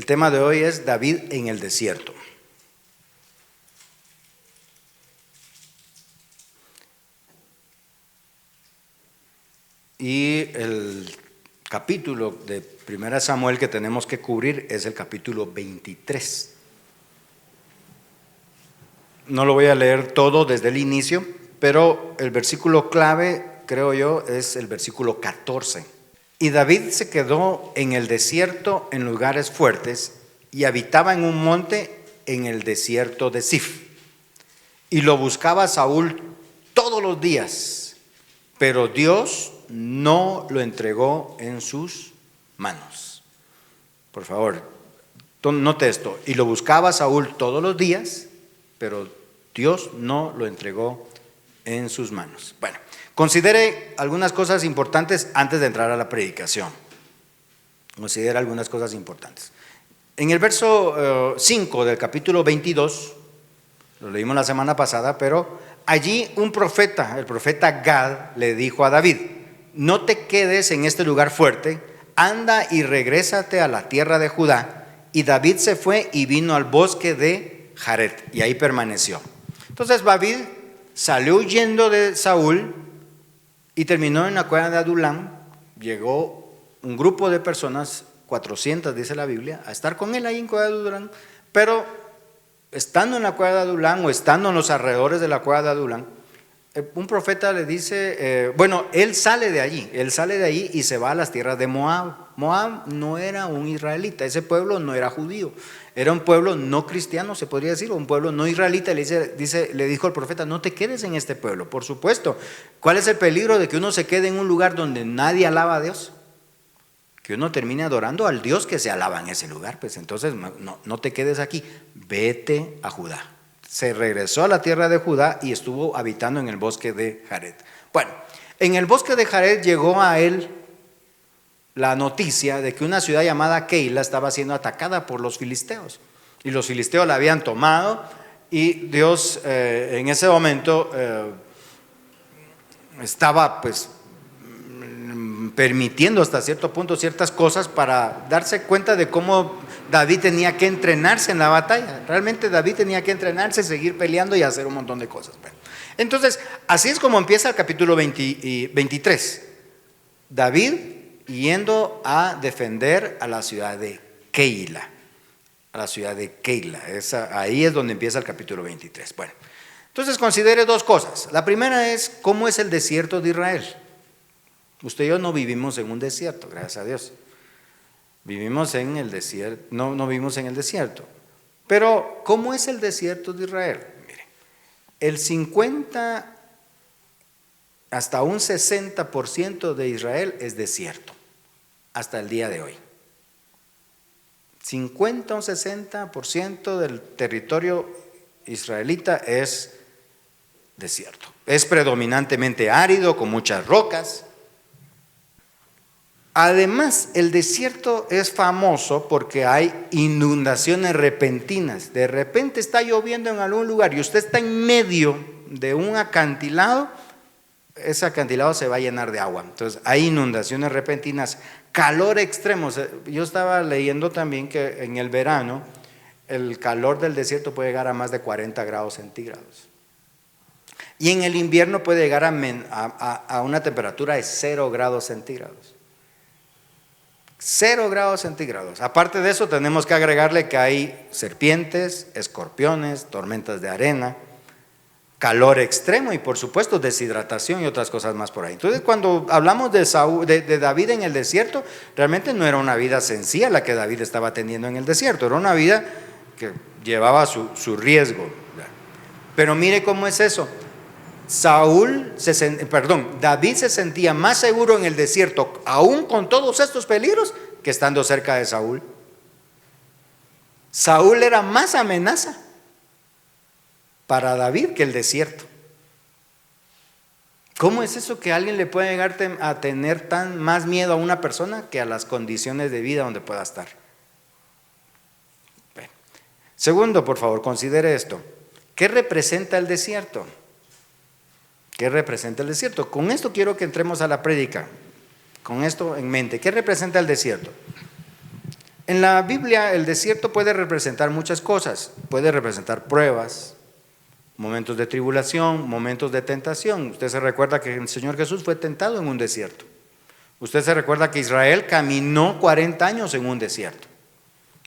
tema de hoy es David en el desierto. Y el capítulo de 1 Samuel que tenemos que cubrir es el capítulo 23. No lo voy a leer todo desde el inicio, pero el versículo clave, creo yo, es el versículo 14. Y David se quedó en el desierto en lugares fuertes y habitaba en un monte en el desierto de Zif. Y lo buscaba Saúl todos los días, pero Dios no lo entregó en sus manos. Por favor, note esto. Y lo buscaba Saúl todos los días, pero Dios no lo entregó en sus manos. Bueno, considere algunas cosas importantes antes de entrar a la predicación. Considera algunas cosas importantes. En el verso 5 del capítulo 22, lo leímos la semana pasada, pero allí un profeta, el profeta Gad, le dijo a David: no te quedes en este lugar fuerte, anda y regrésate a la tierra de Judá. Y David se fue y vino al bosque de Jaret, y ahí permaneció. Entonces David salió huyendo de Saúl y terminó en la cueva de Adulam. Llegó un grupo de personas, 400 dice la Biblia, a estar con él ahí en cueva de Adulam, pero estando en la cueva de Adulam o estando en los alrededores de la cueva de Adulam, un profeta le dice, él sale de allí y se va a las tierras de Moab. Moab no era un israelita, ese pueblo no era judío, era un pueblo no cristiano, se podría decir, un pueblo no israelita. Le dijo al profeta: no te quedes en este pueblo. Por supuesto, ¿cuál es el peligro de que uno se quede en un lugar donde nadie alaba a Dios? Que uno termine adorando al Dios que se alaba en ese lugar. Pues entonces no te quedes aquí, vete a Judá. Se regresó a la tierra de Judá y estuvo habitando en el bosque de Jaret. Bueno, en el bosque de Jaret llegó a él la noticia de que una ciudad llamada Keila estaba siendo atacada por los filisteos. Y los filisteos la habían tomado, y Dios en ese momento estaba pues permitiendo hasta cierto punto ciertas cosas para darse cuenta de cómo David tenía que entrenarse en la batalla. Realmente David tenía que entrenarse, seguir peleando y hacer un montón de cosas. Bueno, entonces, así es como empieza el capítulo 23. David yendo a defender a la ciudad de Keila. A la ciudad de Keila. Ahí es donde empieza el capítulo 23. Bueno, entonces considere dos cosas. La primera es cómo es el desierto de Israel. Usted y yo no vivimos en un desierto, gracias a Dios. Vivimos en el desierto, no vivimos en el desierto. Pero, ¿cómo es el desierto de Israel? Mire, el 50 hasta un 60% de Israel es desierto, hasta el día de hoy. 50 o 60% del territorio israelita es desierto. Es predominantemente árido, con muchas rocas. Además, el desierto es famoso porque hay inundaciones repentinas. De repente está lloviendo en algún lugar y usted está en medio de un acantilado, ese acantilado se va a llenar de agua. Entonces hay inundaciones repentinas, calor extremo. Yo estaba leyendo también que en el verano el calor del desierto puede llegar a más de 40 grados centígrados. Y en el invierno puede llegar a una temperatura de 0 grados centígrados. 0 grados centígrados. Aparte de eso, tenemos que agregarle que hay serpientes, escorpiones, tormentas de arena, calor extremo y por supuesto deshidratación y otras cosas más por ahí. Entonces, cuando hablamos de David en el desierto, realmente no era una vida sencilla la que David estaba teniendo en el desierto, era una vida que llevaba su riesgo. Pero mire cómo es eso. David se sentía más seguro en el desierto, aún con todos estos peligros, que estando cerca de Saúl. Saúl era más amenaza para David que el desierto. ¿Cómo es eso que alguien le puede llegar a tener más miedo a una persona que a las condiciones de vida donde pueda estar? Bueno. Segundo, por favor, considere esto. ¿Qué representa el desierto? ¿Qué representa el desierto? Con esto quiero que entremos a la prédica, con esto en mente. ¿Qué representa el desierto? En la Biblia el desierto puede representar muchas cosas, puede representar pruebas, momentos de tribulación, momentos de tentación. Usted se recuerda que el Señor Jesús fue tentado en un desierto. Usted se recuerda que Israel caminó 40 años en un desierto.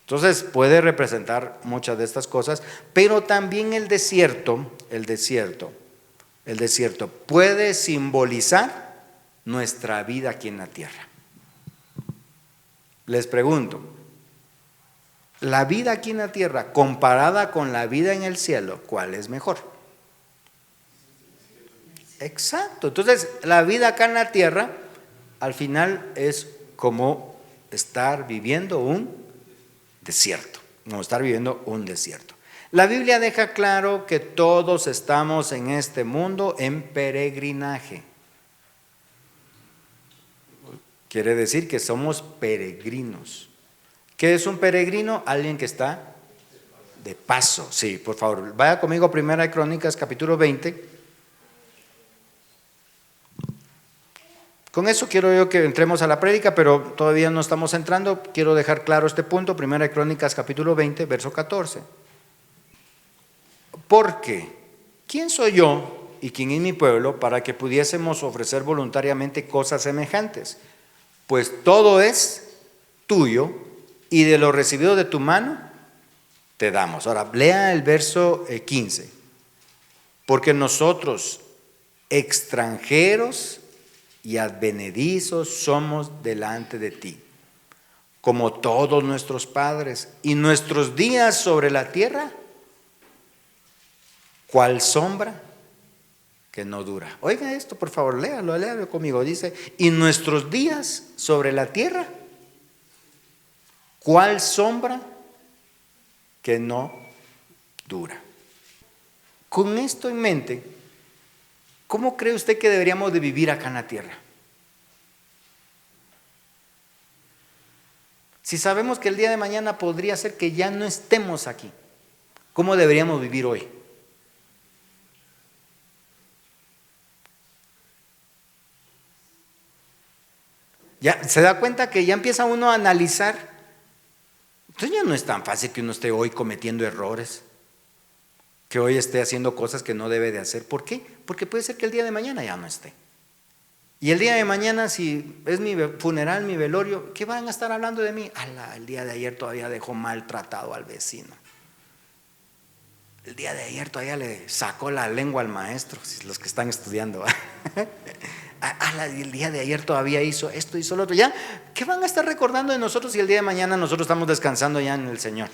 Entonces puede representar muchas de estas cosas, pero también el desierto puede simbolizar nuestra vida aquí en la tierra. Les pregunto, la vida aquí en la tierra comparada con la vida en el cielo, ¿cuál es mejor? Exacto. Entonces, la vida acá en la tierra, al final es como estar viviendo un desierto, como estar viviendo un desierto. La Biblia deja claro que todos estamos en este mundo en peregrinaje. Quiere decir que somos peregrinos. ¿Qué es un peregrino? Alguien que está de paso. Sí, por favor, vaya conmigo a Primera de Crónicas, capítulo 20. Con eso quiero yo que entremos a la prédica, pero todavía no estamos entrando. Quiero dejar claro este punto. Primera de Crónicas, capítulo 20, verso 14. Porque, ¿quién soy yo y quién es mi pueblo para que pudiésemos ofrecer voluntariamente cosas semejantes? Pues todo es tuyo, y de lo recibido de tu mano te damos. Ahora, lea el verso 15. Porque nosotros, extranjeros y advenedizos, somos delante de ti, como todos nuestros padres, y nuestros días sobre la tierra, ¿cuál sombra que no dura? Oiga esto, por favor, léalo conmigo. Dice, y nuestros días sobre la tierra, ¿cuál sombra que no dura? Con esto en mente, ¿cómo cree usted que deberíamos de vivir acá en la tierra? Si sabemos que el día de mañana podría ser que ya no estemos aquí, ¿cómo deberíamos vivir hoy? Ya se da cuenta que ya empieza uno a analizar. Entonces ya no es tan fácil que uno esté hoy cometiendo errores, que hoy esté haciendo cosas que no debe de hacer. ¿Por qué? Porque puede ser que el día de mañana ya no esté. Y el día de mañana, si es mi funeral, mi velorio, ¿qué van a estar hablando de mí? El día de ayer todavía dejó maltratado al vecino. El día de ayer todavía le sacó la lengua al maestro, los que están estudiando. El día de ayer todavía hizo esto, hizo lo otro. ¿Ya? ¿Qué van a estar recordando de nosotros si el día de mañana nosotros estamos descansando ya en el Señor?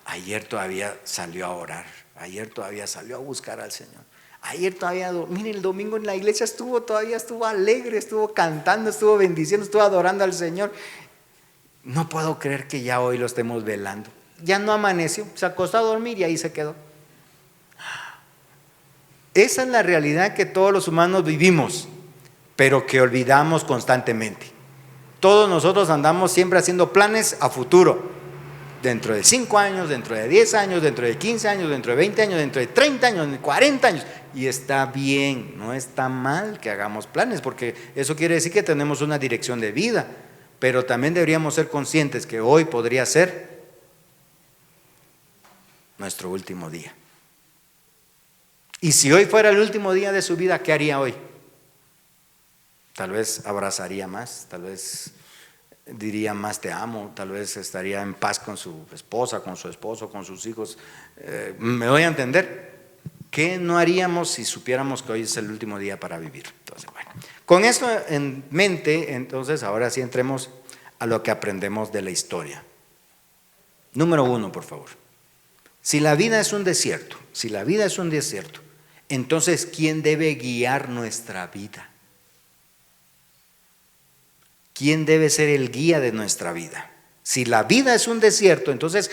Ayer todavía salió a orar, ayer todavía salió a buscar al Señor, ayer todavía, mire, el domingo en la iglesia todavía estuvo alegre, estuvo cantando, estuvo bendiciendo, estuvo adorando al Señor. No puedo creer que ya hoy lo estemos velando. Ya no amaneció, se acostó a dormir y ahí se quedó. Esa es la realidad que todos los humanos vivimos, pero que olvidamos constantemente. Todos nosotros andamos siempre haciendo planes a futuro. Dentro de 5 años, dentro de 10 años, dentro de 15 años, dentro de 20 años, dentro de 30 años, de 40 años. Y está bien, no está mal que hagamos planes, porque eso quiere decir que tenemos una dirección de vida. Pero también deberíamos ser conscientes que hoy podría ser nuestro último día. Y si hoy fuera el último día de su vida, ¿qué haría hoy? Tal vez abrazaría más, tal vez diría más te amo, tal vez estaría en paz con su esposa, con su esposo, con sus hijos. ¿Me doy a entender? ¿Qué no haríamos si supiéramos que hoy es el último día para vivir? Entonces, bueno, con esto en mente, entonces ahora sí entremos a lo que aprendemos de la historia. Número 1, por favor. Si la vida es un desierto, entonces ¿quién debe guiar nuestra vida? ¿Quién debe ser el guía de nuestra vida? Si la vida es un desierto, entonces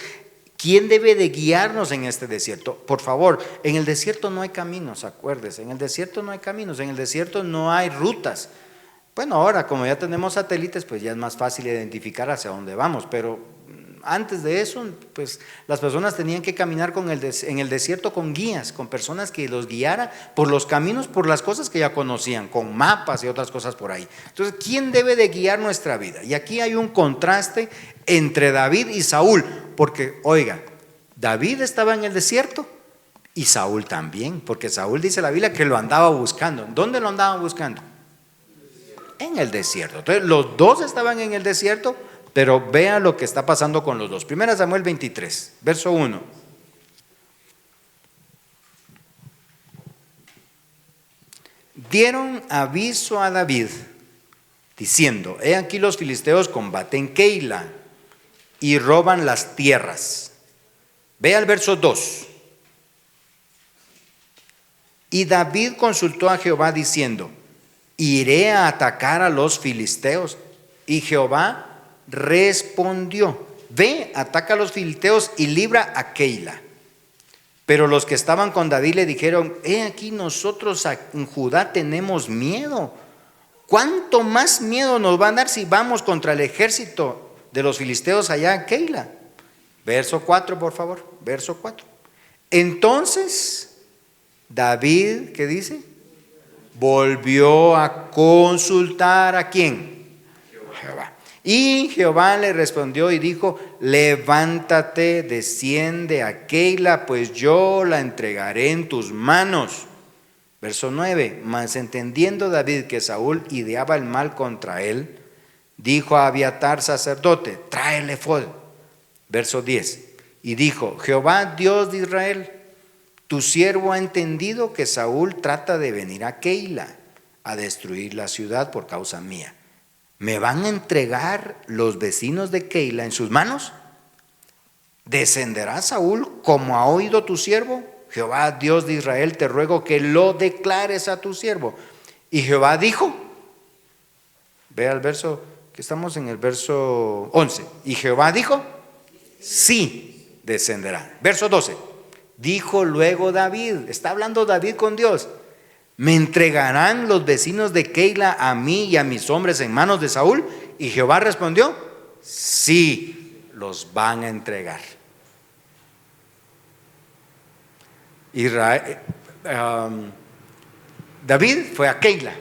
¿quién debe de guiarnos en este desierto? Por favor, en el desierto no hay caminos, acuérdese, en el desierto no hay caminos, en el desierto no hay rutas. Bueno, ahora como ya tenemos satélites, pues ya es más fácil identificar hacia dónde vamos, pero Antes de eso, pues las personas tenían que caminar en el desierto con guías, con personas que los guiara por los caminos, por las cosas que ya conocían, con mapas y otras cosas por ahí. Entonces, ¿quién debe de guiar nuestra vida? Y aquí hay un contraste entre David y Saúl, porque, oiga, David estaba en el desierto y Saúl también, porque Saúl dice la Biblia que lo andaba buscando. ¿Dónde lo andaban buscando? En el desierto. Entonces, los dos estaban en el desierto, pero vea lo que está pasando con los dos. 1 Samuel 23, verso 1. Dieron aviso a David, diciendo: he aquí los filisteos combaten Keila y roban las tierras. Vea el verso 2. Y David consultó a Jehová diciendo: iré a atacar a los filisteos. Y Jehová respondió: ve, ataca a los filisteos y libra a Keila. Pero los que estaban con David le dijeron: he aquí nosotros en Judá tenemos miedo. ¿Cuánto más miedo nos va a dar si vamos contra el ejército de los filisteos allá en Keila? Verso 4, por favor, verso 4. Entonces David, ¿qué dice? Volvió a consultar ¿a quién? Jehová. Y Jehová le respondió y dijo: levántate, desciende a Keila, pues yo la entregaré en tus manos. Verso 9. Mas entendiendo David que Saúl ideaba el mal contra él, dijo a Abiatar sacerdote: trae el ephod. Verso 10. Y dijo: Jehová Dios de Israel, tu siervo ha entendido que Saúl trata de venir a Keila a destruir la ciudad por causa mía. ¿Me van a entregar los vecinos de Keila en sus manos? ¿Descenderá Saúl como ha oído tu siervo? Jehová Dios de Israel, te ruego que lo declares a tu siervo. Y Jehová dijo, vea el verso, que estamos en el verso 11. Y Jehová dijo, sí, descenderá. Verso 12. Dijo luego David, está hablando David con Dios: ¿me entregarán los vecinos de Keila a mí y a mis hombres en manos de Saúl? Y Jehová respondió, sí, los van a entregar. David fue a Keila.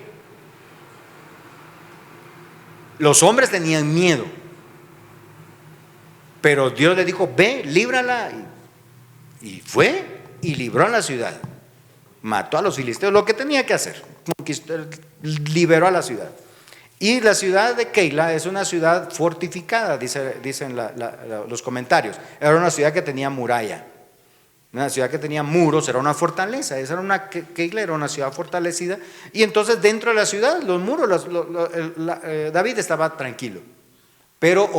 Los hombres tenían miedo, pero Dios le dijo: ve, líbrala. Y fue y libró a la ciudad. Mató a los filisteos, lo que tenía que hacer. Liberó a la ciudad. Y la ciudad de Keila es una ciudad fortificada, dicen los comentarios. Era una ciudad que tenía muralla, una ciudad que tenía muros, era una fortaleza. Keila era una ciudad fortalecida. Y entonces dentro de la ciudad, los muros, David estaba tranquilo. Pero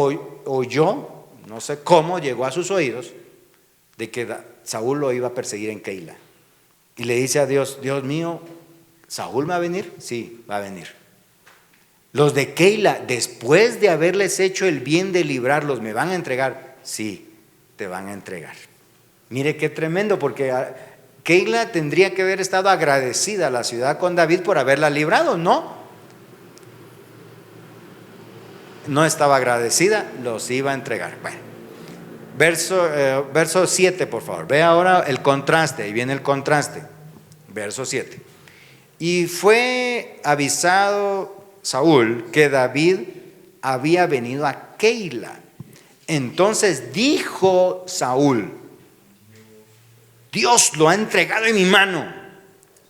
oyó, no sé cómo, llegó a sus oídos de que Saúl lo iba a perseguir en Keila. Y le dice a Dios: Dios mío, ¿Saúl va a venir? Sí, va a venir. Los de Keila, después de haberles hecho el bien de librarlos, ¿me van a entregar? Sí, te van a entregar. Mire qué tremendo, porque Keila tendría que haber estado agradecida a la ciudad con David por haberla librado, ¿no? No estaba agradecida, los iba a entregar. Bueno, verso 7, por favor. Ve ahora el contraste, ahí viene el contraste. Verso 7. Y fue avisado Saúl que David había venido a Keila. Entonces dijo Saúl: Dios lo ha entregado en mi mano,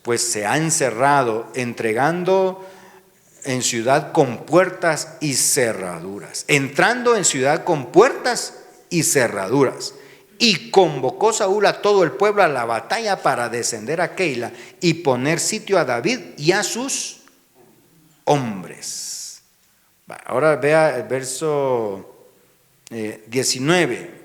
pues se ha encerrado, entregando en ciudad con puertas y cerraduras, entrando en ciudad con puertas y cerraduras. Y convocó Saúl a todo el pueblo a la batalla para descender a Keila y poner sitio a David y a sus hombres. Ahora vea el verso 19.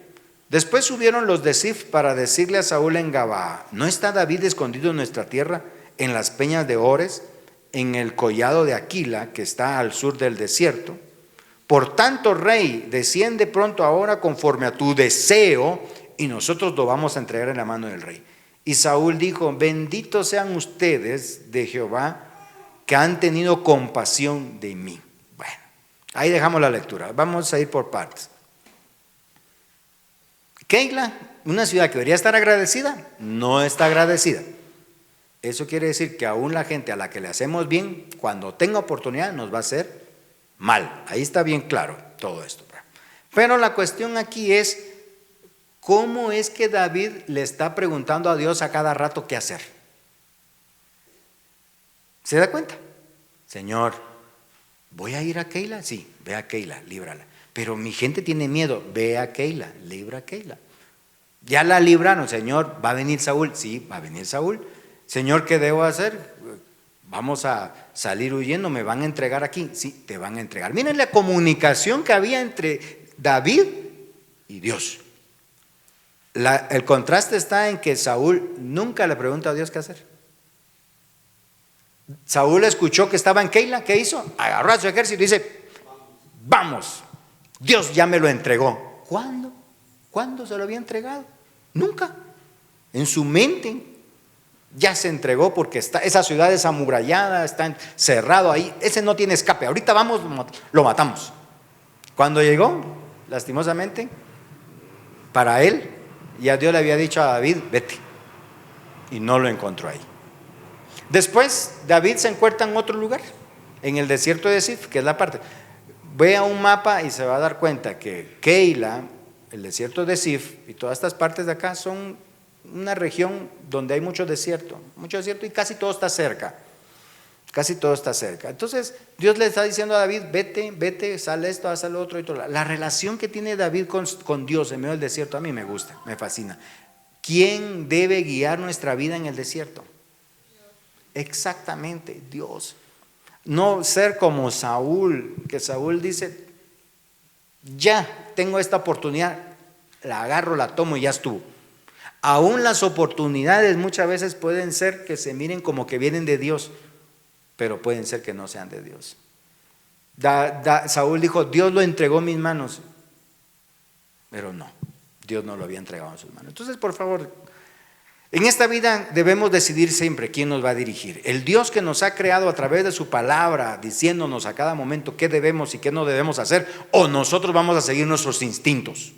Después subieron los de Ziph para decirle a Saúl en Gabaa: ¿no está David escondido en nuestra tierra, en las peñas de Ores, en el collado de Aquila, que está al sur del desierto? Por tanto, rey, desciende pronto ahora conforme a tu deseo, y nosotros lo vamos a entregar en la mano del rey. Y Saúl dijo: benditos sean ustedes de Jehová, que han tenido compasión de mí. Bueno, ahí dejamos la lectura. Vamos a ir por partes. Keila, una ciudad que debería estar agradecida, no está agradecida. Eso quiere decir que aún la gente a la que le hacemos bien, cuando tenga oportunidad nos va a hacer mal. Ahí está bien claro todo esto. Pero la cuestión aquí es, ¿cómo es que David le está preguntando a Dios a cada rato qué hacer? ¿Se da cuenta? Señor, ¿voy a ir a Keila? Sí, ve a Keila, líbrala. Pero mi gente tiene miedo, ve a Keila, libra a Keila. Ya la libraron, Señor, ¿va a venir Saúl? Sí, va a venir Saúl. Señor, ¿qué debo hacer? Vamos a salir huyendo, ¿me van a entregar aquí? Sí, te van a entregar. Miren la comunicación que había entre David y Dios. El contraste está en que Saúl nunca le pregunta a Dios qué hacer. Saúl escuchó que estaba en Keila, ¿qué hizo? Agarró a su ejército y dice, vamos, Dios ya me lo entregó. ¿Cuándo? ¿Cuándo se lo había entregado? Nunca. En su mente ya se entregó porque esa ciudad es amurallada, está encerrado ahí, ese no tiene escape, ahorita vamos, lo matamos. Cuando llegó, lastimosamente, para él, ya Dios le había dicho a David, vete, y no lo encontró ahí. Después David se encuentra en otro lugar, en el desierto de Zif, que es la parte. Vea un mapa y se va a dar cuenta que Keila, el desierto de Zif y todas estas partes de acá son una región donde hay mucho desierto y casi todo está cerca. Casi todo está cerca. Entonces Dios le está diciendo a David, vete, vete, sale esto, haz lo otro y todo. La relación que tiene David con Dios en medio del desierto a mí me gusta, me fascina. ¿Quién debe guiar nuestra vida en el desierto? Exactamente, Dios. No ser como Saúl, que Saúl dice, ya tengo esta oportunidad, la agarro, la tomo y ya estuvo. Aún las oportunidades muchas veces pueden ser que se miren como que vienen de Dios, pero pueden ser que no sean de Dios. Saúl dijo, Dios lo entregó en mis manos, pero no, Dios no lo había entregado en sus manos. Entonces, por favor, en esta vida debemos decidir siempre quién nos va a dirigir. El Dios que nos ha creado a través de su palabra, diciéndonos a cada momento qué debemos y qué no debemos hacer, o nosotros vamos a seguir nuestros instintos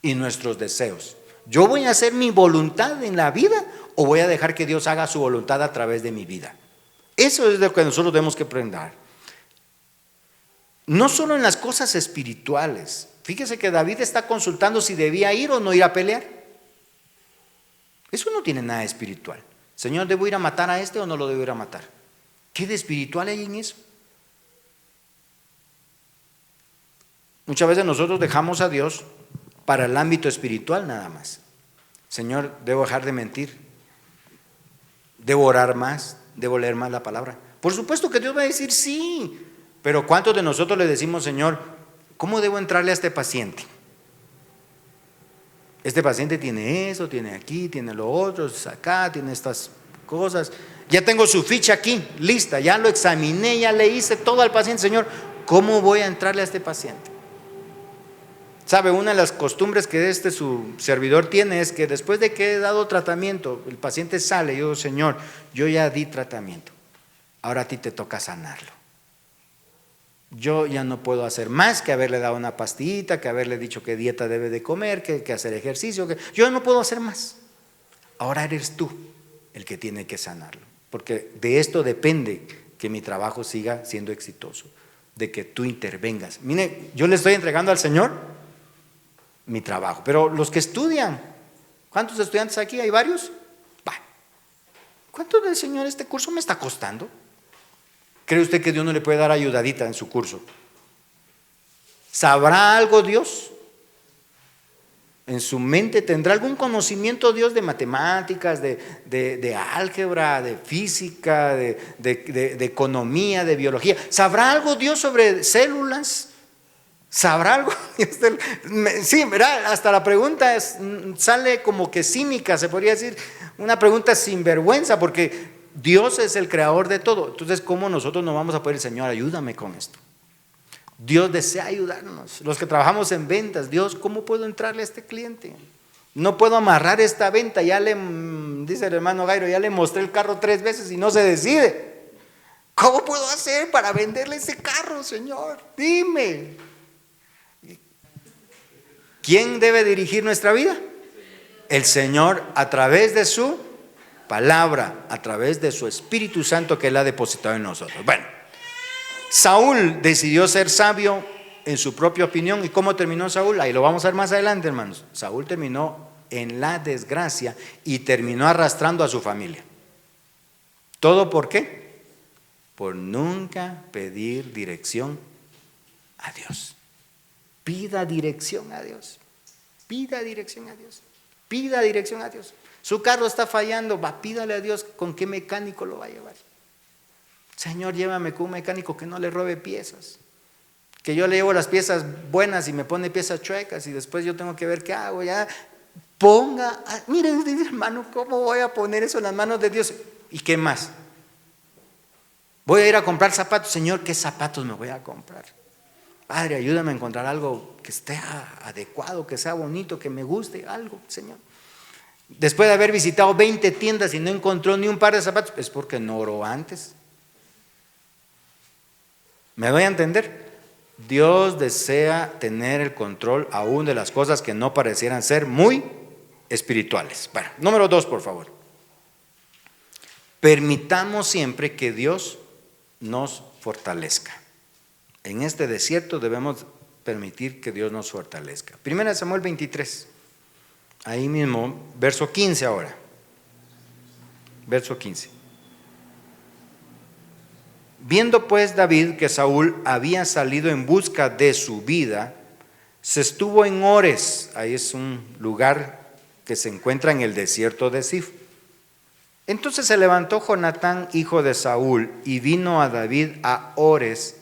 y nuestros deseos. ¿Yo voy a hacer mi voluntad en la vida o voy a dejar que Dios haga su voluntad a través de mi vida? Eso es lo que nosotros tenemos que aprender. No solo en las cosas espirituales. Fíjese que David está consultando si debía ir o no ir a pelear. Eso no tiene nada de espiritual. Señor, ¿debo ir a matar a este o no lo debo ir a matar? ¿Qué de espiritual hay en eso? Muchas veces nosotros dejamos a Dios para el ámbito espiritual nada más. Señor, ¿debo dejar de mentir? ¿Debo orar más? ¿Debo leer más la palabra? Por supuesto que Dios va a decir sí, pero ¿cuántos de nosotros le decimos, Señor, ¿cómo debo entrarle a este paciente? Este paciente tiene eso, tiene aquí, tiene lo otro, es acá, tiene estas cosas. Ya tengo su ficha aquí, lista, ya lo examiné, ya le hice todo al paciente. Señor, ¿cómo voy a entrarle a este paciente? ¿Sabe? Una de las costumbres que su servidor tiene es que después de que he dado tratamiento, el paciente sale y yo digo, Señor, yo ya di tratamiento, ahora a ti te toca sanarlo. Yo ya no puedo hacer más que haberle dado una pastillita, que haberle dicho qué dieta debe de comer, que hacer ejercicio, yo no puedo hacer más. Ahora eres tú el que tiene que sanarlo, porque de esto depende que mi trabajo siga siendo exitoso, de que tú intervengas. Mire, yo le estoy entregando al Señor mi trabajo, pero los que estudian, ¿cuántos estudiantes aquí? ¿Hay varios? ¿Cuánto del Señor este curso me está costando? ¿Cree usted que Dios no le puede dar ayudadita en su curso? ¿Sabrá algo Dios? ¿En su mente tendrá algún conocimiento Dios de matemáticas, de álgebra, de física, de economía, de biología? ¿Sabrá algo Dios sobre células? ¿Sabrá algo? Sí, ¿verdad? Hasta la pregunta sale como que cínica, se podría decir, una pregunta sin vergüenza, porque Dios es el creador de todo. Entonces, ¿cómo nosotros no vamos a poder, Señor, ayúdame con esto? Dios desea ayudarnos. Los que trabajamos en ventas, Dios, ¿cómo puedo entrarle a este cliente? No puedo amarrar esta venta, dice el hermano Gairo, ya le mostré el carro 3 veces y no se decide. ¿Cómo puedo hacer para venderle ese carro, Señor? Dime. ¿Quién debe dirigir nuestra vida? El Señor, a través de su palabra, a través de su Espíritu Santo que Él ha depositado en nosotros. Bueno, Saúl decidió ser sabio en su propia opinión. ¿Y cómo terminó Saúl? Ahí lo vamos a ver más adelante, hermanos. Saúl terminó en la desgracia y terminó arrastrando a su familia. ¿Todo por qué? Por nunca pedir dirección a Dios. Pida dirección a Dios. Pida dirección a Dios. Pida dirección a Dios. Su carro está fallando, pídale a Dios con qué mecánico lo va a llevar. Señor, llévame con un mecánico que no le robe piezas. Que yo le llevo las piezas buenas y me pone piezas chuecas y después yo tengo que ver qué hago. Ya miren, hermano, ¿cómo voy a poner eso en las manos de Dios? ¿Y qué más? Voy a ir a comprar zapatos. Señor, ¿qué zapatos me voy a comprar? Padre, ayúdame a encontrar algo que esté adecuado, que sea bonito, que me guste, algo, Señor. Después de haber visitado 20 tiendas y no encontró ni un par de zapatos, es porque no oró antes. ¿Me doy a entender? Dios desea tener el control aún de las cosas que no parecieran ser muy espirituales. Bueno, número 2, por favor. Permitamos siempre que Dios nos fortalezca. En este desierto debemos permitir que Dios nos fortalezca. 1 Samuel 23, ahí mismo, verso 15 ahora. Verso 15. Viendo pues David que Saúl había salido en busca de su vida, se estuvo en Ores. Ahí es un lugar que se encuentra en el desierto de Zif. Entonces se levantó Jonatán, hijo de Saúl, y vino a David a Ores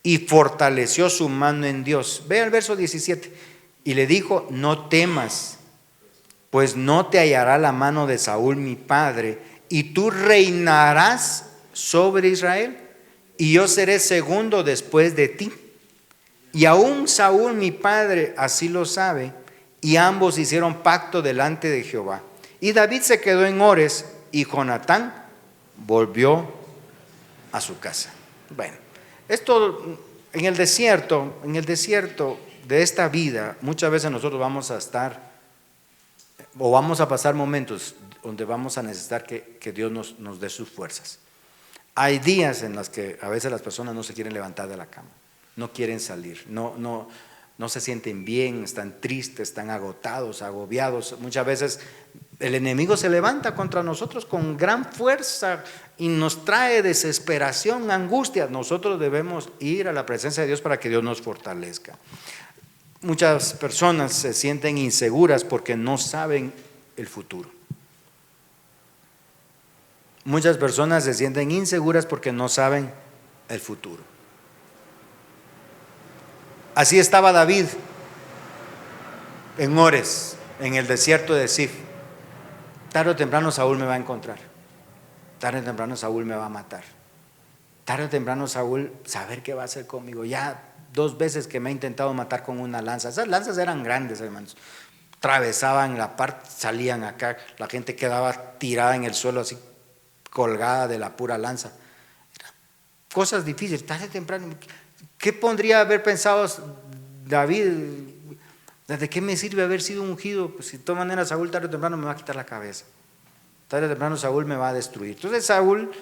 y fortaleció su mano en Dios. Ve al verso 17. Y le dijo: no temas, pues no te hallará la mano de Saúl mi padre, y tú reinarás sobre Israel, y yo seré segundo después de ti. Y aún Saúl mi padre así lo sabe, y ambos hicieron pacto delante de Jehová. Y David se quedó en Ores, y Jonatán volvió a su casa. Bueno, esto en el desierto de esta vida, muchas veces nosotros vamos a estar o vamos a pasar momentos donde vamos a necesitar que Dios nos dé sus fuerzas. Hay días en los que a veces las personas no se quieren levantar de la cama, no quieren salir, no se sienten bien, están tristes, están agotados, agobiados. Muchas veces el enemigo se levanta contra nosotros con gran fuerza y nos trae desesperación, angustia. Nosotros debemos ir a la presencia de Dios para que Dios nos fortalezca. Muchas personas se sienten inseguras porque no saben el futuro. Muchas personas se sienten inseguras porque no saben el futuro. Así estaba David en Ores, en el desierto de Zif. Tarde o temprano Saúl me va a encontrar. Tarde o temprano Saúl me va a matar. Tarde o temprano Saúl saber qué va a hacer conmigo. Ya 2 veces que me ha intentado matar con una lanza. Esas lanzas eran grandes, hermanos. Atravesaban la parte, salían acá. La gente quedaba tirada en el suelo así, colgada de la pura lanza. Cosas difíciles. Tarde o temprano. ¿Qué podría haber pensado David? ¿De qué me sirve haber sido ungido? Pues si de todas maneras Saúl tarde o temprano me va a quitar la cabeza. Tarde o temprano Saúl me va a destruir. Entonces Saúl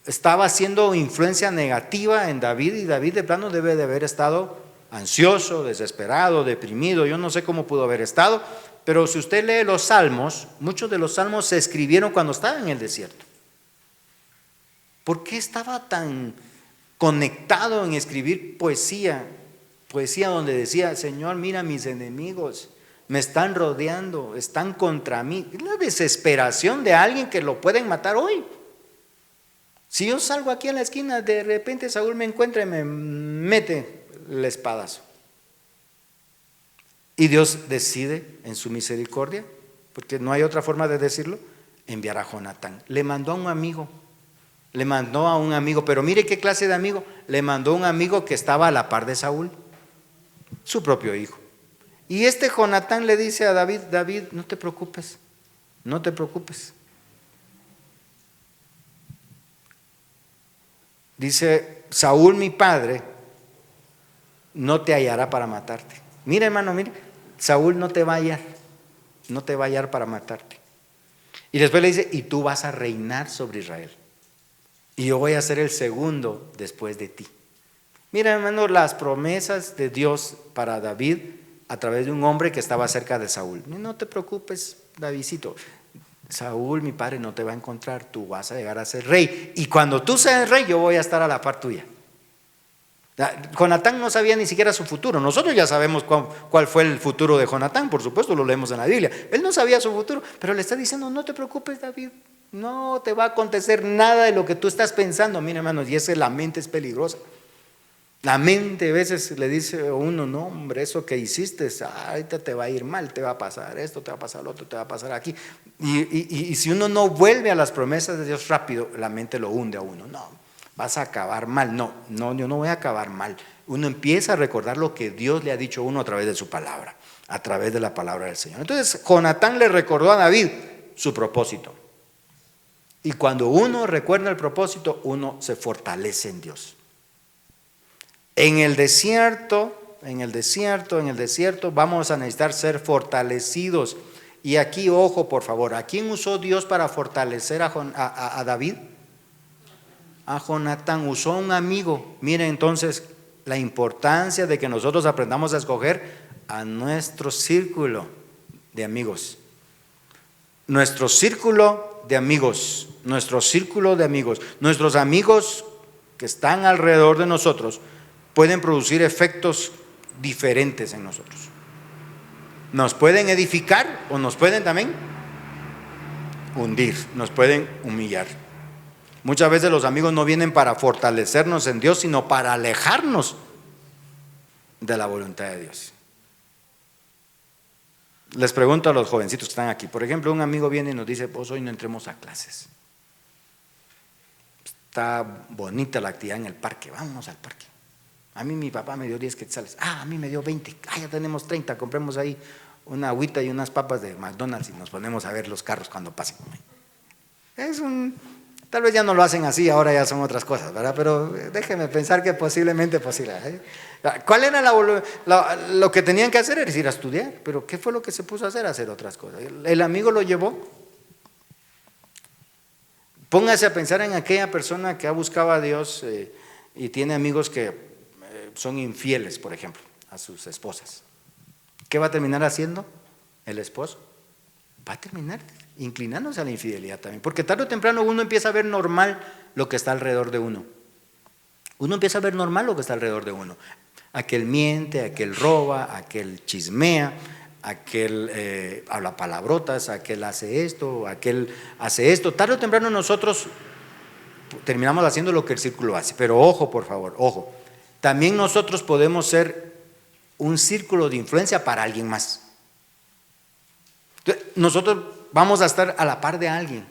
estaba haciendo influencia negativa en David, y David de plano debe de haber estado ansioso, desesperado, deprimido. Yo no sé cómo pudo haber estado, pero si usted lee los salmos, muchos de los salmos se escribieron cuando estaba en el desierto. ¿Por qué estaba tan conectado en escribir poesía donde decía: Señor, mira, mis enemigos me están rodeando, están contra mí? Es la desesperación de alguien que lo pueden matar hoy. Si yo salgo aquí a la esquina, de repente Saúl me encuentra y me mete el espadazo. Y Dios decide en su misericordia, porque no hay otra forma de decirlo, enviar a Jonatán. Le mandó a un amigo, pero mire qué clase de amigo. Le mandó un amigo que estaba a la par de Saúl, su propio hijo. Y este Jonatán le dice a David: David, no te preocupes. Dice: Saúl mi padre no te hallará para matarte. Mira, hermano, mire, Saúl no te va a hallar. no te va a hallar para matarte. Y después le dice, y tú vas a reinar sobre Israel. Y yo voy a ser el segundo después de ti. Mira, hermano, las promesas de Dios para David a través de un hombre que estaba cerca de Saúl. No te preocupes, Davidcito. Saúl, mi padre, no te va a encontrar. Tú vas a llegar a ser rey. Y cuando tú seas rey, yo voy a estar a la par tuya. Jonatán no sabía ni siquiera su futuro. Nosotros ya sabemos cuál fue el futuro de Jonatán, por supuesto, lo leemos en la Biblia. Él no sabía su futuro, pero le está diciendo, no te preocupes, David, no te va a acontecer nada de lo que tú estás pensando. Mira, hermanos, y la mente es peligrosa. La mente a veces le dice a uno, no, hombre, eso que hiciste, ahorita te va a ir mal, te va a pasar esto, te va a pasar lo otro, te va a pasar aquí. Y si uno no vuelve a las promesas de Dios rápido, la mente lo hunde a uno. No, vas a acabar mal. No, yo no voy a acabar mal. Uno empieza a recordar lo que Dios le ha dicho a uno a través de su palabra, a través de la palabra del Señor. Entonces, Jonatán le recordó a David su propósito. Y cuando uno recuerda el propósito, uno se fortalece en Dios. En el desierto vamos a necesitar ser fortalecidos. Y aquí, ojo, por favor, ¿a quién usó Dios para fortalecer a David? A Jonatán. Usó a un amigo. Miren entonces la importancia de que nosotros aprendamos a escoger a nuestro círculo de amigos. Nuestro círculo de amigos. Nuestros amigos que están alrededor de nosotros pueden producir efectos diferentes en nosotros. Nos pueden edificar o nos pueden también hundir, nos pueden humillar. Muchas veces los amigos no vienen para fortalecernos en Dios, sino para alejarnos de la voluntad de Dios. Les pregunto a los jovencitos que están aquí, por ejemplo, un amigo viene y nos dice, pues hoy no entremos a clases. Está bonita la actividad en el parque, vámonos al parque. A mí mi papá me dio 10 quetzales, a mí me dio 20, ya tenemos 30, compremos ahí una agüita y unas papas de McDonald's y nos ponemos a ver los carros cuando pasen. Tal vez ya no lo hacen así, ahora ya son otras cosas, ¿verdad? Pero déjenme pensar que posiblemente posible. ¿Cuál era lo que tenían que hacer? Era ir a estudiar, pero ¿qué fue lo que se puso a hacer? Hacer otras cosas. El amigo lo llevó. Póngase a pensar en aquella persona que ha buscado a Dios y tiene amigos que son infieles, por ejemplo, a sus esposas. ¿Qué va a terminar haciendo el esposo? Va a terminar inclinándose a la infidelidad también, porque tarde o temprano uno empieza a ver normal lo que está alrededor de uno. Uno empieza a ver normal lo que está alrededor de uno. Aquel miente, aquel roba, aquel chismea, aquel habla palabrotas, aquel hace esto, aquel hace esto. Tarde o temprano nosotros terminamos haciendo lo que el círculo hace. Pero ojo, por favor, ojo. También nosotros podemos ser un círculo de influencia para alguien más. Entonces, nosotros vamos a estar a la par de alguien.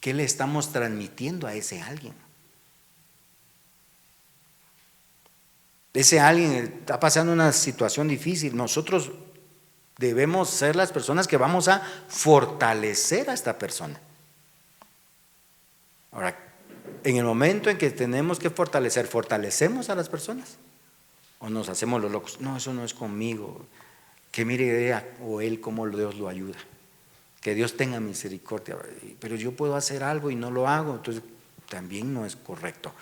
¿Qué le estamos transmitiendo a ese alguien? Ese alguien está pasando una situación difícil. Nosotros debemos ser las personas que vamos a fortalecer a esta persona. Ahora, en el momento en que tenemos que fortalecer, ¿fortalecemos a las personas? ¿O nos hacemos los locos? No, eso no es conmigo. Que mire ella o él cómo Dios lo ayuda. Que Dios tenga misericordia. Pero yo puedo hacer algo y no lo hago, entonces también no es correcto.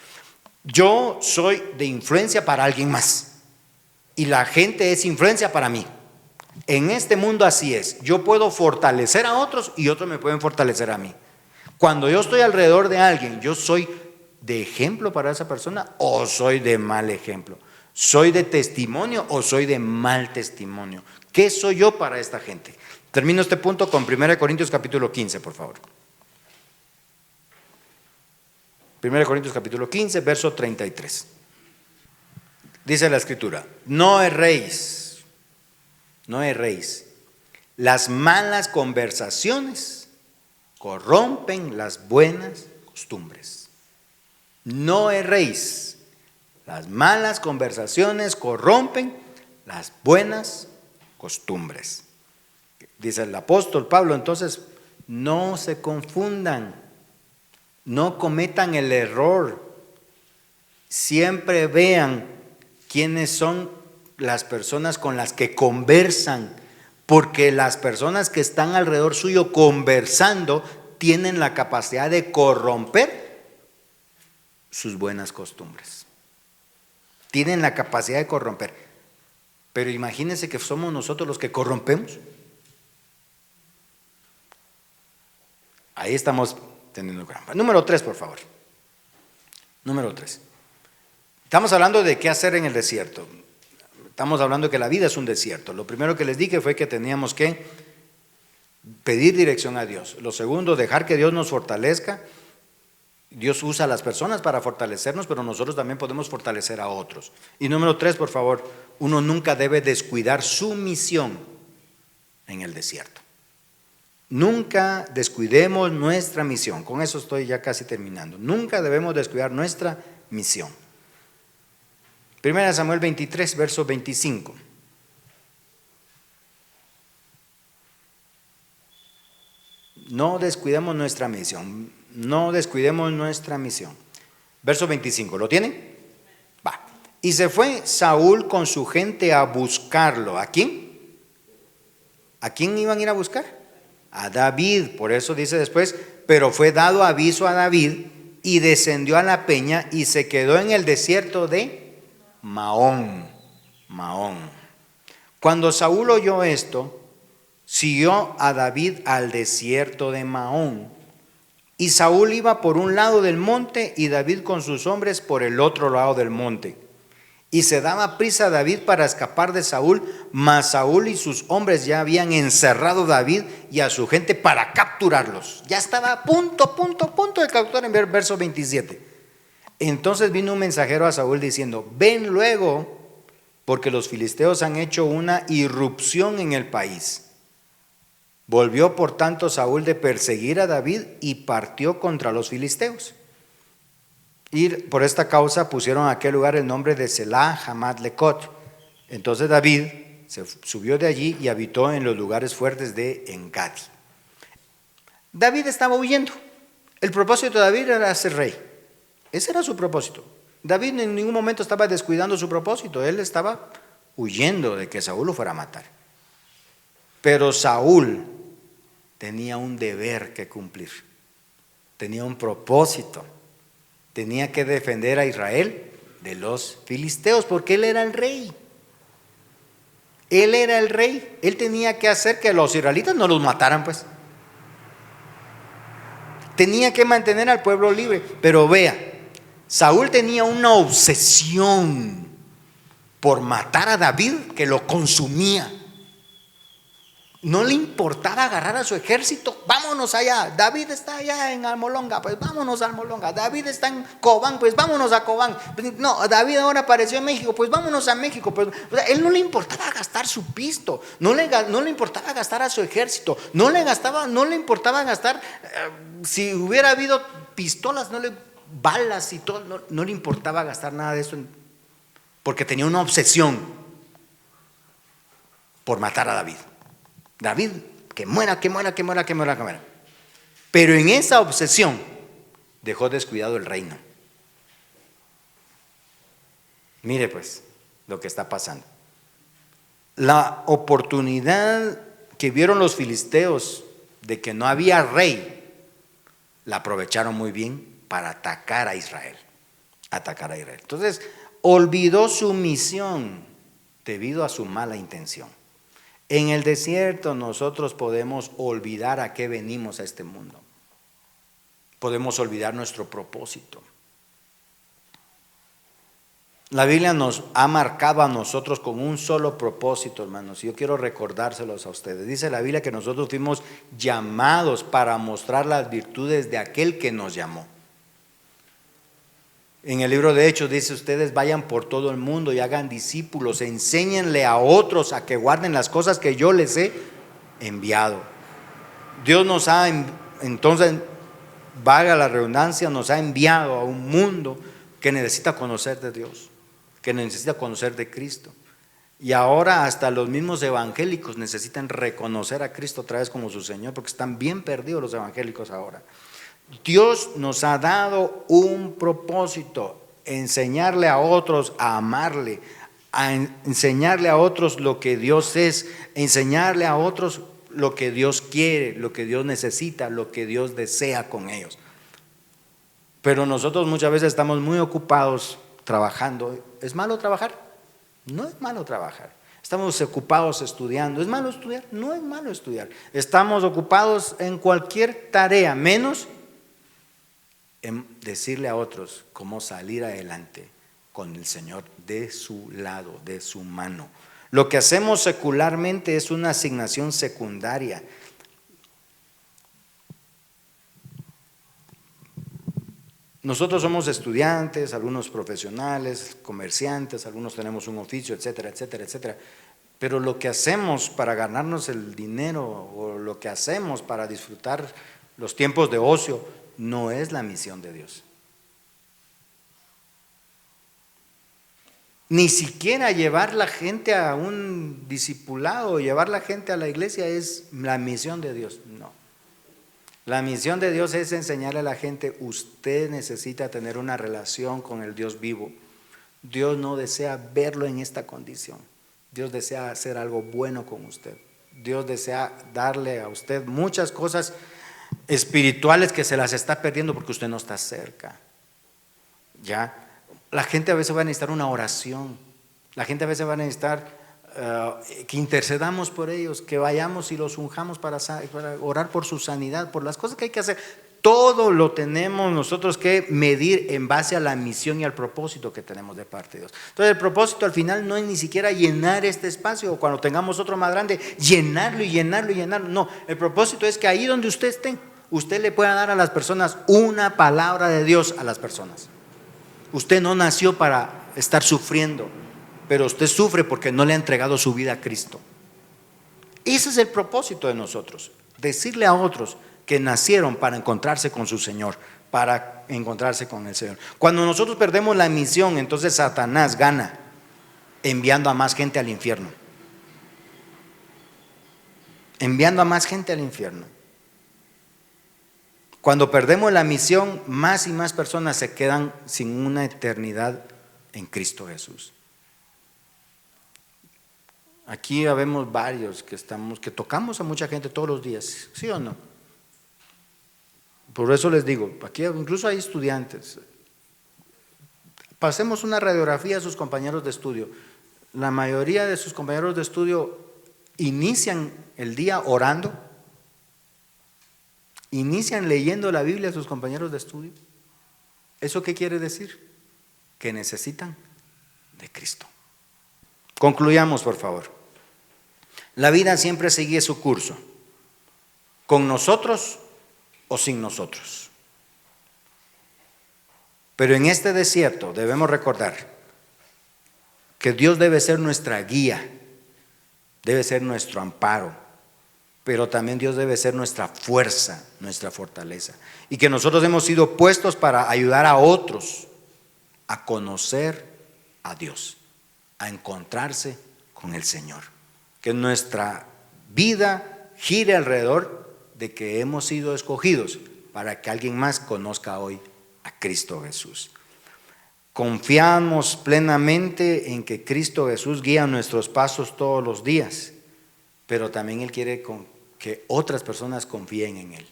Yo soy de influencia para alguien más y la gente es influencia para mí. En este mundo así es. Yo puedo fortalecer a otros y otros me pueden fortalecer a mí. Cuando yo estoy alrededor de alguien, ¿yo soy de ejemplo para esa persona o soy de mal ejemplo? ¿Soy de testimonio o soy de mal testimonio? ¿Qué soy yo para esta gente? Termino este punto con 1 Corintios capítulo 15, por favor. 1 Corintios capítulo 15, verso 33. Dice la escritura, no erréis. Las malas conversaciones corrompen las buenas costumbres. No erréis. Las malas conversaciones corrompen las buenas costumbres. Dice el apóstol Pablo, entonces, no se confundan, no cometan el error. Siempre vean quiénes son las personas con las que conversan, porque las personas que están alrededor suyo conversando tienen la capacidad de corromper sus buenas costumbres. Tienen la capacidad de corromper. Pero imagínense que somos nosotros los que corrompemos. Ahí estamos teniendo trampa. Número 3, por favor. Número 3. Estamos hablando de qué hacer en el desierto. Estamos hablando de que la vida es un desierto. Lo primero que les dije fue que teníamos que pedir dirección a Dios. Lo segundo, dejar que Dios nos fortalezca. Dios usa a las personas para fortalecernos, pero nosotros también podemos fortalecer a otros. Y número 3, por favor, uno nunca debe descuidar su misión en el desierto. Nunca descuidemos nuestra misión. Con eso estoy ya casi terminando. Nunca debemos descuidar nuestra misión. 1 Samuel 23, verso 25. No descuidemos nuestra misión. No descuidemos nuestra misión. Verso 25, ¿lo tienen? Va. Y se fue Saúl con su gente a buscarlo. ¿A quién? ¿A quién iban a ir a buscar? A David. Por eso dice después, pero fue dado aviso a David y descendió a la peña y se quedó en el desierto de Maón. Maón. Cuando Saúl oyó esto, siguió a David al desierto de Maón. Y Saúl iba por un lado del monte y David con sus hombres por el otro lado del monte. Y se daba prisa a David para escapar de Saúl, mas Saúl y sus hombres ya habían encerrado a David y a su gente para capturarlos. Ya estaba a punto de capturar en verso 27. Entonces vino un mensajero a Saúl diciendo, ven luego, porque los filisteos han hecho una irrupción en el país. Volvió por tanto Saúl de perseguir a David y partió contra los filisteos. Y por esta causa pusieron a aquel lugar el nombre de Selah Hamat Lecot. Entonces David se subió de allí y habitó en los lugares fuertes de Engadi. David estaba huyendo. El propósito de David era ser rey. Ese era su propósito. David en ningún momento estaba descuidando su propósito. Él estaba huyendo de que Saúl lo fuera a matar. Pero Saúl tenía un deber que cumplir. Tenía un propósito. Tenía que defender a Israel de los filisteos porque él era el rey. Él era el rey. Él tenía que hacer que los israelitas no los mataran, pues. Tenía que mantener al pueblo libre. Pero vea, Saúl tenía una obsesión por matar a David que lo consumía. No le importaba agarrar a su ejército. Vámonos allá. David está allá en Almolonga, pues vámonos a Almolonga. David está en Cobán, pues vámonos a Cobán. No, David ahora apareció en México, pues vámonos a México. Pues, o sea, él no le importaba gastar su pisto, no le importaba gastar a su ejército, no le importaba gastar, si hubiera habido pistolas, balas y todo, no le importaba gastar nada de eso, porque tenía una obsesión por matar a David. David, que muera. Pero en esa obsesión dejó descuidado el reino. Mire pues lo que está pasando. La oportunidad que vieron los filisteos de que no había rey, la aprovecharon muy bien para atacar a Israel. Entonces, olvidó su misión debido a su mala intención. En el desierto nosotros podemos olvidar a qué venimos a este mundo. Podemos olvidar nuestro propósito. La Biblia nos ha marcado a nosotros con un solo propósito, hermanos. Y yo quiero recordárselos a ustedes. Dice la Biblia que nosotros fuimos llamados para mostrar las virtudes de aquel que nos llamó. En el libro de Hechos dice, ustedes vayan por todo el mundo y hagan discípulos, enséñenle a otros a que guarden las cosas que yo les he enviado. Dios nos ha, entonces, valga la redundancia, nos ha enviado a un mundo que necesita conocer de Dios, que necesita conocer de Cristo. Y ahora hasta los mismos evangélicos necesitan reconocer a Cristo otra vez como su Señor, porque están bien perdidos los evangélicos ahora. Dios nos ha dado un propósito, enseñarle a otros a amarle, a enseñarle a otros lo que Dios es, enseñarle a otros lo que Dios quiere, lo que Dios necesita, lo que Dios desea con ellos. Pero nosotros muchas veces estamos muy ocupados trabajando. ¿Es malo trabajar? No es malo trabajar. Estamos ocupados estudiando. ¿Es malo estudiar? No es malo estudiar. Estamos ocupados en cualquier tarea, menos en decirle a otros cómo salir adelante con el Señor de su lado, de su mano. Lo que hacemos secularmente es una asignación secundaria. Nosotros somos estudiantes, algunos profesionales, comerciantes, algunos tenemos un oficio, etcétera, etcétera, etcétera. Pero lo que hacemos para ganarnos el dinero o lo que hacemos para disfrutar los tiempos de ocio no es la misión de Dios. Ni siquiera llevar la gente a un discipulado, llevar la gente a la iglesia es la misión de Dios, no. La misión de Dios es enseñarle a la gente, usted necesita tener una relación con el Dios vivo. Dios no desea verlo en esta condición. Dios desea hacer algo bueno con usted. Dios desea darle a usted muchas cosas espirituales que se las está perdiendo porque usted no está cerca. ¿Ya? La gente a veces va a necesitar una oración. La gente a veces va a necesitar que intercedamos por ellos, que vayamos y los unjamos para orar por su sanidad, por las cosas que hay que hacer. Todo lo tenemos nosotros que medir en base a la misión y al propósito que tenemos de parte de Dios. Entonces el propósito al final no es ni siquiera llenar este espacio, o cuando tengamos otro más grande, llenarlo y llenarlo y llenarlo. No, el propósito es que ahí donde usted esté, usted le pueda dar a las personas una palabra de Dios a las personas. Usted no nació para estar sufriendo, pero usted sufre porque no le ha entregado su vida a Cristo. Ese es el propósito de nosotros, decirle a otros que nacieron para encontrarse con su Señor, para encontrarse con el Señor. Cuando nosotros perdemos la misión, entonces Satanás gana enviando a más gente al infierno. Enviando a más gente al infierno. Cuando perdemos la misión, más y más personas se quedan sin una eternidad en Cristo Jesús. Aquí habemos varios que tocamos a mucha gente todos los días, ¿sí o no? Por eso les digo, aquí incluso hay estudiantes. Pasemos una radiografía a sus compañeros de estudio. La mayoría de sus compañeros de estudio inician el día orando, inician leyendo la Biblia a sus compañeros de estudio. ¿Eso qué quiere decir? Que necesitan de Cristo. Concluyamos, por favor. La vida siempre sigue su curso, con nosotros o sin nosotros. Pero en este desierto debemos recordar que Dios debe ser nuestra guía, debe ser nuestro amparo, pero también Dios debe ser nuestra fuerza, nuestra fortaleza. Y que nosotros hemos sido puestos para ayudar a otros a conocer a Dios, a encontrarse con el Señor. Que nuestra vida gire alrededor de que hemos sido escogidos para que alguien más conozca hoy a Cristo Jesús. Confiamos plenamente en que Cristo Jesús guía nuestros pasos todos los días, pero también Él quiere que otras personas confíen en Él.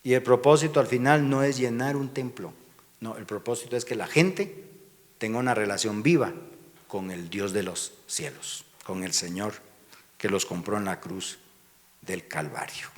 Y el propósito al final no es llenar un templo, no, el propósito es que la gente tenga una relación viva con el Dios de los cielos, con el Señor que los compró en la cruz del Calvario.